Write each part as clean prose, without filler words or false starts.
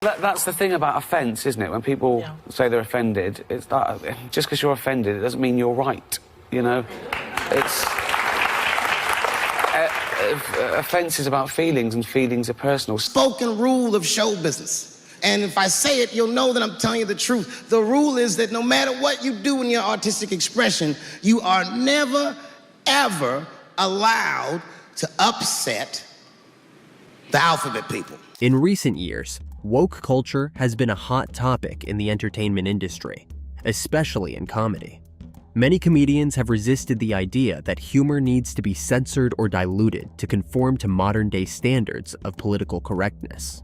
That's the thing about offence, isn't it? When people say they're offended, it's that just because you're offended, it doesn't mean you're right, you know? It's... offence is about feelings, and feelings are personal. Spoken rule of show business. And if I say it, you'll know that I'm telling you the truth. The rule is that no matter what you do in your artistic expression, you are never, ever allowed to upset the alphabet people. In recent years, woke culture has been a hot topic in the entertainment industry, especially in comedy. Many comedians have resisted the idea that humor needs to be censored or diluted to conform to modern-day standards of political correctness.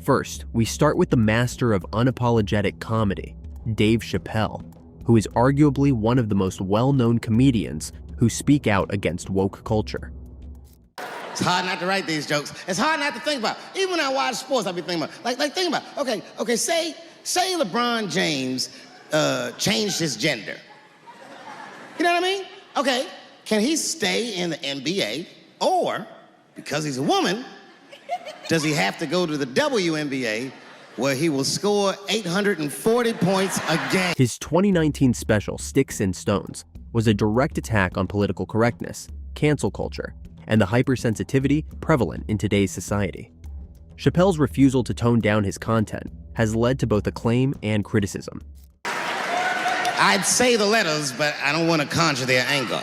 First, we start with the master of unapologetic comedy, Dave Chappelle, who is arguably one of the most well-known comedians who speak out against woke culture. It's hard not to write these jokes. It's hard not to think about. Even when I watch sports, I'll be thinking about, think about, okay, say LeBron James changed his gender. You know what I mean? Okay, can he stay in the NBA, or, because he's a woman, does he have to go to the WNBA, where he will score 840 points a game? His 2019 special, Sticks and Stones, was a direct attack on political correctness, cancel culture, and the hypersensitivity prevalent in today's society. Chappelle's refusal to tone down his content has led to both acclaim and criticism. I'd say the letters, but I don't want to conjure their anger.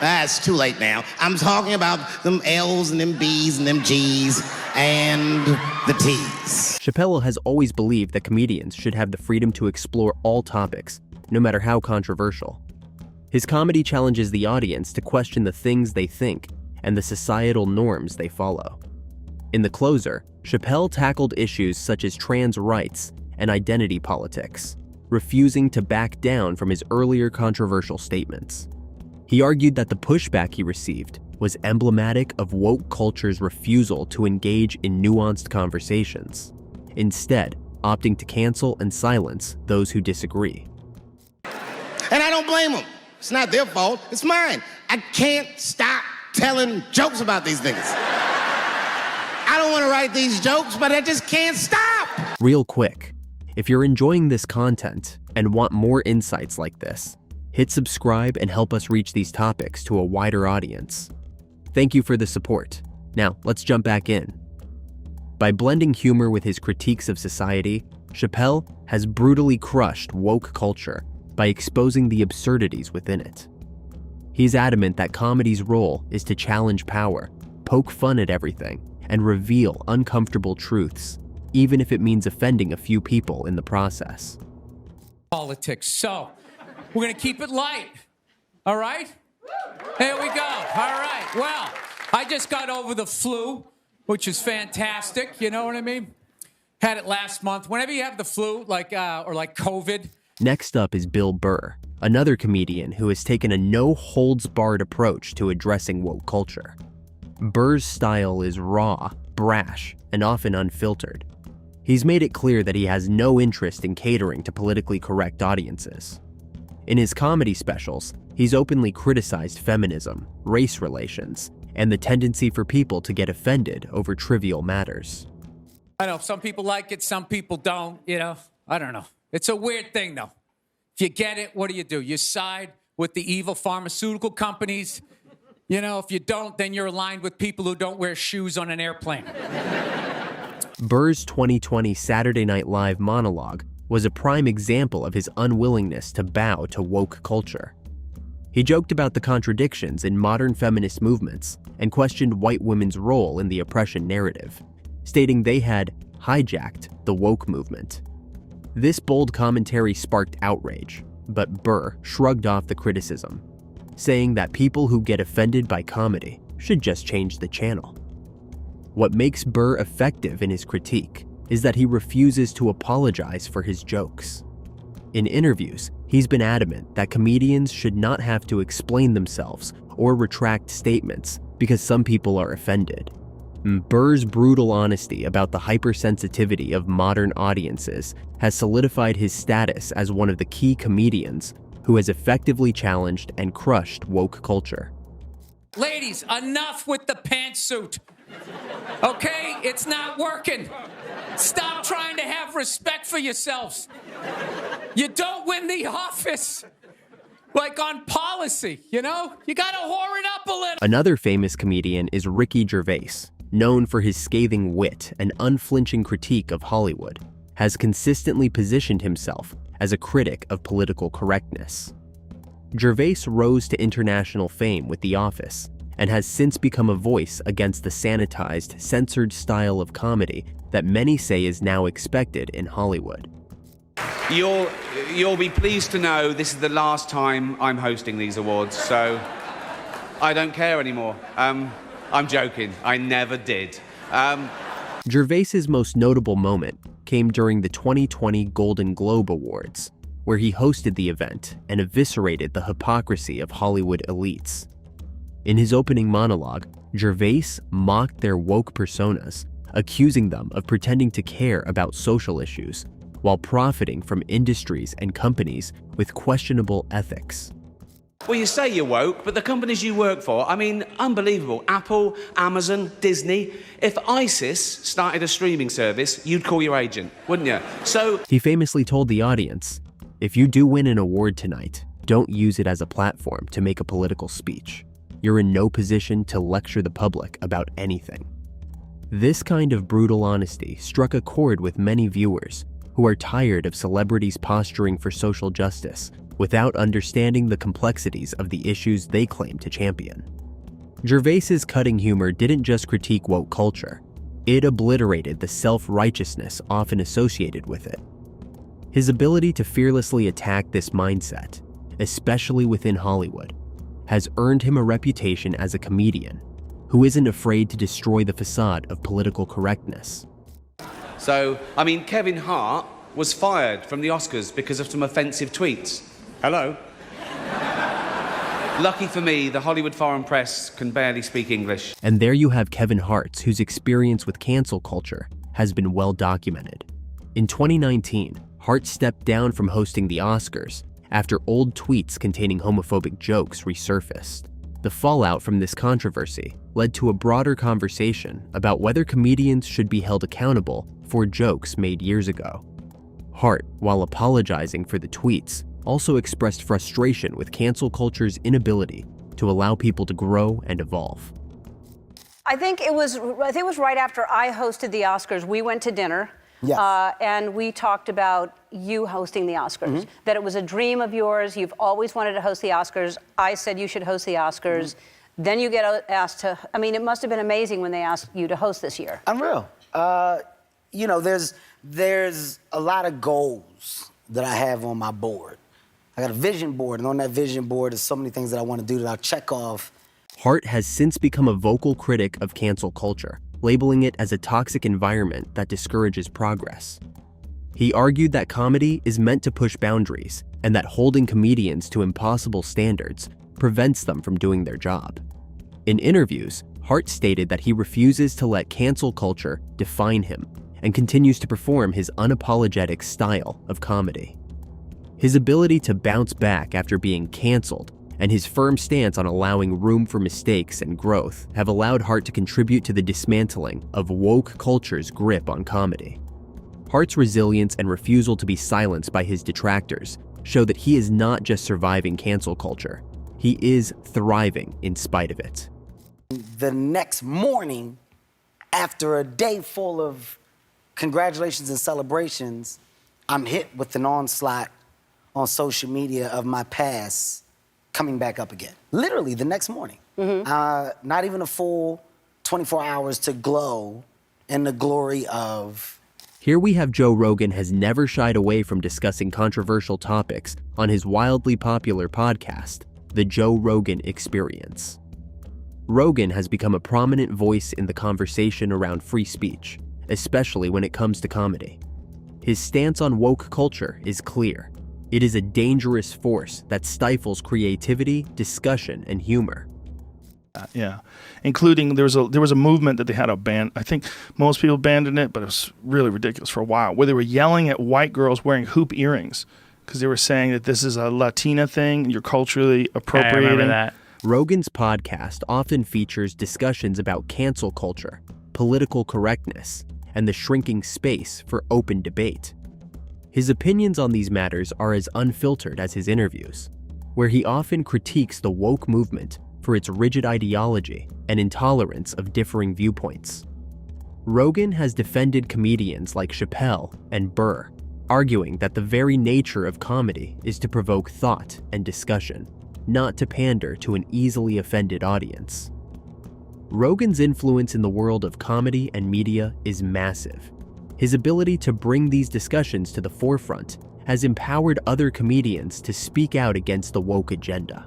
It's too late now. I'm talking about them L's and them B's and them G's and the T's. Chappelle has always believed that comedians should have the freedom to explore all topics, no matter how controversial. His comedy challenges the audience to question the things they think and the societal norms they follow. In The Closer, Chappelle tackled issues such as trans rights and identity politics, refusing to back down from his earlier controversial statements. He argued that the pushback he received was emblematic of woke culture's refusal to engage in nuanced conversations, instead opting to cancel and silence those who disagree. And I don't blame them. It's not their fault, it's mine. I can't stop telling jokes about these niggas. I don't want to write these jokes, but I just can't stop. Real quick, if you're enjoying this content and want more insights like this, hit subscribe and help us reach these topics to a wider audience. Thank you for the support. Now, let's jump back in. By blending humor with his critiques of society, Chappelle has brutally crushed woke culture by exposing the absurdities within it. He's adamant that comedy's role is to challenge power, poke fun at everything, and reveal uncomfortable truths, even if it means offending a few people in the process. Politics. So, we're gonna keep it light, all right? There we go, all right. Well, I just got over the flu, which is fantastic, you know what I mean? Had it last month. Whenever you have the flu, or like COVID. Next up is Bill Burr, another comedian who has taken a no-holds-barred approach to addressing woke culture. Burr's style is raw, brash, and often unfiltered. He's made it clear that he has no interest in catering to politically correct audiences. In his comedy specials, he's openly criticized feminism, race relations, and the tendency for people to get offended over trivial matters. I know, some people like it, some people don't, you know, I don't know. It's a weird thing, though. If you get it, what do? You side with the evil pharmaceutical companies. You know, if you don't, then you're aligned with people who don't wear shoes on an airplane. Burr's 2020 Saturday Night Live monologue was a prime example of his unwillingness to bow to woke culture. He joked about the contradictions in modern feminist movements and questioned white women's role in the oppression narrative, stating they had hijacked the woke movement. This bold commentary sparked outrage, but Burr shrugged off the criticism, saying that people who get offended by comedy should just change the channel. What makes Burr effective in his critique is that he refuses to apologize for his jokes. In interviews, he's been adamant that comedians should not have to explain themselves or retract statements because some people are offended. Burr's brutal honesty about the hypersensitivity of modern audiences has solidified his status as one of the key comedians who has effectively challenged and crushed woke culture. Ladies, enough with the pantsuit. Okay? It's not working. Stop trying to have respect for yourselves. You don't win the office. Like on policy, you know? You gotta whore it up a little. Another famous comedian is Ricky Gervais, known for his scathing wit and unflinching critique of Hollywood, has consistently positioned himself as a critic of political correctness. Gervais rose to international fame with The Office and has since become a voice against the sanitized, censored style of comedy that many say is now expected in Hollywood. You'll be pleased to know this is the last time I'm hosting these awards, so I don't care anymore. I'm joking. I never did. Gervais's most notable moment came during the 2020 Golden Globe Awards, where he hosted the event and eviscerated the hypocrisy of Hollywood elites. In his opening monologue, Gervais mocked their woke personas, accusing them of pretending to care about social issues while profiting from industries and companies with questionable ethics. Well, you say you're woke, but the companies you work for, I mean, unbelievable. Apple, Amazon, Disney. If ISIS started a streaming service, you'd call your agent, wouldn't you? So He famously told the audience, "If you do win an award tonight, don't use it as a platform to make a political speech. You're in no position to lecture the public about anything." This kind of brutal honesty struck a chord with many viewers who are tired of celebrities posturing for social justice without understanding the complexities of the issues they claim to champion. Gervais's cutting humor didn't just critique woke culture, it obliterated the self-righteousness often associated with it. His ability to fearlessly attack this mindset, especially within Hollywood, has earned him a reputation as a comedian who isn't afraid to destroy the facade of political correctness. So, I mean, Kevin Hart was fired from the Oscars because of some offensive tweets. Hello? Lucky for me, the Hollywood foreign press can barely speak English. And there you have Kevin Hart, whose experience with cancel culture has been well documented. In 2019, Hart stepped down from hosting the Oscars after old tweets containing homophobic jokes resurfaced. The fallout from this controversy led to a broader conversation about whether comedians should be held accountable for jokes made years ago. Hart, while apologizing for the tweets, also expressed frustration with cancel culture's inability to allow people to grow and evolve. I think it was right after I hosted the Oscars. We went to dinner. Yes. And we talked about you hosting the Oscars, that it was a dream of yours. You've always wanted to host the Oscars. I said you should host the Oscars. Then you get asked to, I mean, it must have been amazing when they asked you to host this year. Unreal. You know, there's a lot of goals that I have on my board. I got a vision board, and on that vision board is so many things that I want to do that I'll check off. Hart has since become a vocal critic of cancel culture, labeling it as a toxic environment that discourages progress. He argued that comedy is meant to push boundaries and that holding comedians to impossible standards prevents them from doing their job. In interviews, Hart stated that he refuses to let cancel culture define him and continues to perform his unapologetic style of comedy. His ability to bounce back after being canceled and his firm stance on allowing room for mistakes and growth have allowed Hart to contribute to the dismantling of woke culture's grip on comedy. Hart's resilience and refusal to be silenced by his detractors show that he is not just surviving cancel culture, he is thriving in spite of it. The next morning, after a day full of congratulations and celebrations, I'm hit with an onslaught on social media of my past coming back up again. Literally the next morning. Not even a full 24 hours to glow in the glory of... Here we have Joe Rogan has never shied away from discussing controversial topics on his wildly popular podcast, The Joe Rogan Experience. Rogan has become a prominent voice in the conversation around free speech, especially when it comes to comedy. His stance on woke culture is clear. It is a dangerous force that stifles creativity, discussion, and humor. Yeah, including there was a movement that they had a ban. I think most people abandoned it, but it was really ridiculous for a while, where they were yelling at white girls wearing hoop earrings because they were saying that this is a Latina thing, you're culturally appropriating. I remember that. Rogan's podcast often features discussions about cancel culture, political correctness, and the shrinking space for open debate. His opinions on these matters are as unfiltered as his interviews, where he often critiques the woke movement for its rigid ideology and intolerance of differing viewpoints. Rogan has defended comedians like Chappelle and Burr, arguing that the very nature of comedy is to provoke thought and discussion, not to pander to an easily offended audience. Rogan's influence in the world of comedy and media is massive. His ability to bring these discussions to the forefront has empowered other comedians to speak out against the woke agenda.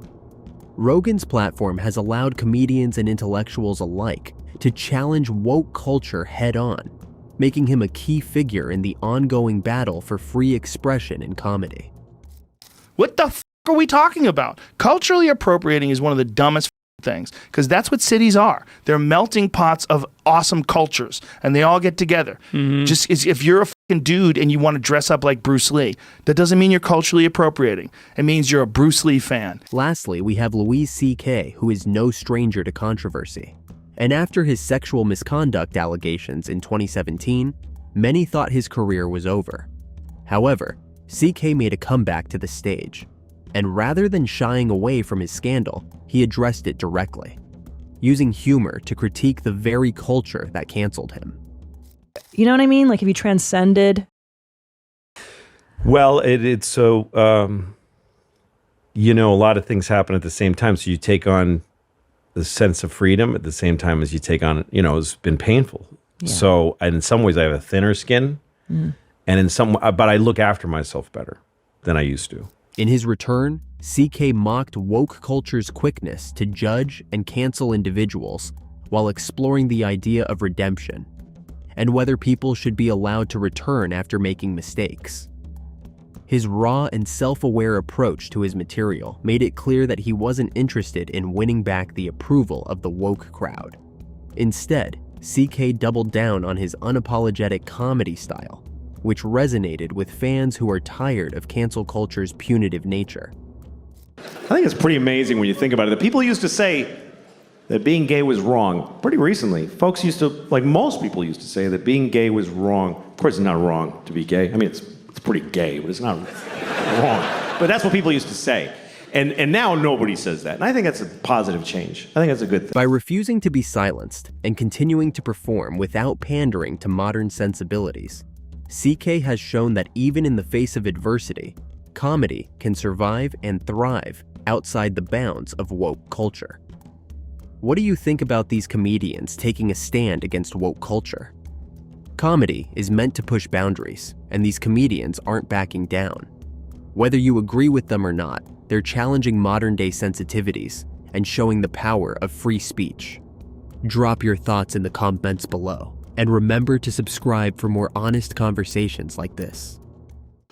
Rogan's platform has allowed comedians and intellectuals alike to challenge woke culture head-on, making him a key figure in the ongoing battle for free expression in comedy. What the f*** are we talking about? Culturally appropriating is one of the dumbest things, because that's what cities are. They're melting pots of awesome cultures, and they all get together. Just if you're a fucking dude and you want to dress up like Bruce Lee, that doesn't mean you're culturally appropriating. It means you're a Bruce Lee fan. Lastly, we have Louis C.K., who is no stranger to controversy. And after his sexual misconduct allegations in 2017, many thought his career was over. However, CK made a comeback to the stage, and rather than shying away from his scandal, he addressed it directly, using humor to critique the very culture that canceled him. You know what I mean? Like, if you transcended. Well, it's so, a lot of things happen at the same time. So you take on the sense of freedom at the same time as you take on, it's been painful. Yeah. So in some ways I have a thinner skin, and but I look after myself better than I used to. In his return, CK mocked woke culture's quickness to judge and cancel individuals while exploring the idea of redemption and whether people should be allowed to return after making mistakes. His raw and self-aware approach to his material made it clear that he wasn't interested in winning back the approval of the woke crowd. Instead, CK doubled down on his unapologetic comedy style, which resonated with fans who are tired of cancel culture's punitive nature. I think it's pretty amazing when you think about it. The people used to say that being gay was wrong. Pretty recently, folks used to, like most people used to say, that being gay was wrong. Of course, it's not wrong to be gay. I mean, it's pretty gay, but it's not wrong. But that's what people used to say. And now nobody says that. And I think that's a positive change. I think that's a good thing. By refusing to be silenced and continuing to perform without pandering to modern sensibilities, CK has shown that even in the face of adversity, comedy can survive and thrive outside the bounds of woke culture. What do you think about these comedians taking a stand against woke culture? Comedy is meant to push boundaries, and these comedians aren't backing down. Whether you agree with them or not, they're challenging modern-day sensitivities and showing the power of free speech. Drop your thoughts in the comments below, and remember to subscribe for more honest conversations like this.